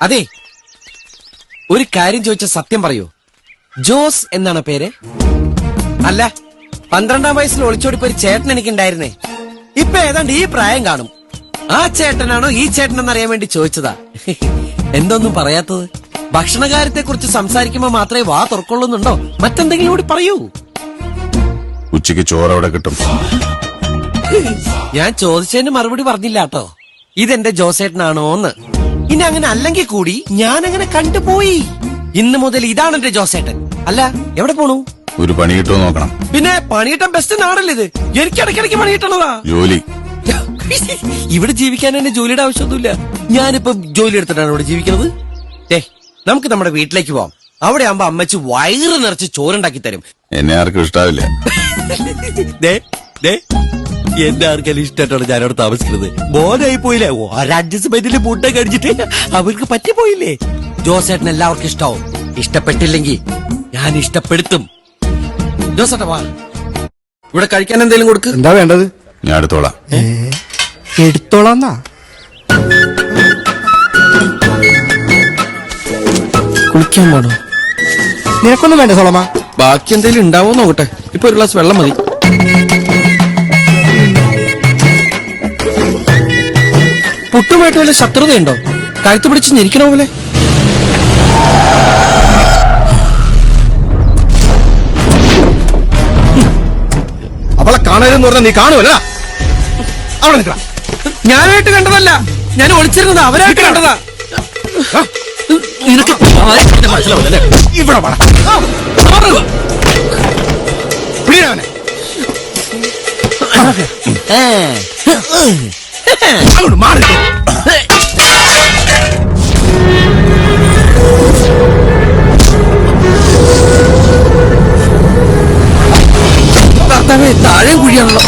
അതെ, ഒരു കാര്യം ചോദിച്ച സത്യം പറയൂ. ജോസ് എന്നാണ് പേര്? അല്ല, 12ാം വയസ്സിൽ ഒളിച്ചോടിപ്പോ ഒരു ചേട്ടൻ എനിക്കുണ്ടായിരുന്നേ. ഇപ്പൊ ഏതാണ്ട് ഈ പ്രായം കാണും. ആ ചേട്ടനാണോ ഈ ചേട്ടനെന്നറിയാൻ വേണ്ടി ചോദിച്ചതാ. എന്തൊന്നും പറയാത്തത്? ഭക്ഷണകാര്യത്തെ കുറിച്ച് സംസാരിക്കുമ്പോ മാത്രമേ വാ തുറക്കൊള്ളുന്നുണ്ടോ? മറ്റെന്തെങ്കിലും കൂടി പറയൂ. ഉച്ചയ്ക്ക് ചോറ് അവിടെ കിട്ടും. ഞാൻ ചോദിച്ചതിന് മറുപടി പറഞ്ഞില്ല കേട്ടോ. ഇതെന്റെ ജോസേട്ടനാണോന്ന്. ഇനി അങ്ങനെ അല്ലെങ്കിൽ കൂടി ഞാൻ അങ്ങനെ കണ്ടുപോയി. ഇന്ന് മുതൽ ഇതാണ് എന്റെ ജോസേട്ടൻ. അല്ല, എവിടെ പോണു? ഒരു പണി കിട്ടുമോ നോക്കണം. പിന്നെ പണിയിട്ടം ബെസ്റ്റ് നാടല്ലേ ഇത്? എനിക്ക് ഇടയ്ക്കിടയ്ക്ക് പണി കിട്ടണതാ. ജോലി ഇവിടെ ജീവിക്കാൻ എന്നെ ജോലിയുടെ ആവശ്യമൊന്നുമില്ല. ഞാനിപ്പോ ജോലി എടുത്തിട്ടാണ് ഇവിടെ ജീവിക്കുന്നത്. നമുക്ക് നമ്മുടെ വീട്ടിലേക്ക് പോവാം. അവിടെ ആകുമ്പോ അമ്മച്ചി വയറ് നിറച്ച് ചോറുണ്ടാക്കി തരും. എന്നെ ആർക്കും ഇഷ്ടാവില്ല. എന്റെ ആർക്കെല്ലാം ഇഷ്ടമായിട്ടാണ് ഞാനവിടെ താമസിക്കുന്നത്. മോനായി പോയില്ലേ? ഒരഡ്ജസ്റ്റ്മെന്റിൽ മുട്ട കഴിച്ചിട്ട് അവർക്ക് പറ്റിപ്പോയില്ലേ? ജോസേട്ടൻ എല്ലാവർക്കും ഇഷ്ടാവും. ഇഷ്ടപ്പെട്ടില്ലെങ്കിൽ ഞാൻ ഇഷ്ടപ്പെടുത്തും. ജോസേട്ടാ വാ, ഇവിടെ കഴിക്കാൻ എന്തെങ്കിലും കൊടുക്ക്. എന്താ വേണ്ടത്? ഞാൻ എടുത്തോളാം. എടുത്തോളാന്നാ? കുളിക്കാൻ വേണോ? നിനക്കൊന്നും വേണ്ട സോളമ. ബാക്കി എന്തെങ്കിലും ഉണ്ടാവോ നോക്കട്ടെ. ഇപ്പൊ ഒരു ഗ്ലാസ് വെള്ളം മതി. പുട്ടുമായിട്ട് വല്ല ശത്രുതയുണ്ടോ? കഴുത്ത് പിടിച്ച് ഞെരിക്കണ പോലെ. അവളെ കാണരുതെന്ന് പറഞ്ഞാൽ നീ കാണുമല്ല. അവിടെ നിൽക്കണം. ഞാനായിട്ട് കണ്ടതല്ല, ഞാൻ ഒളിച്ചിരുന്നത് അവരായിട്ട് കണ്ടതാ. നിനക്ക് മനസ്സിലാവില്ലേ? ഇവിടെ വേണം. അങ്ങോട്ട് മാറി. താഴെ കുഴിയാണല്ലോ.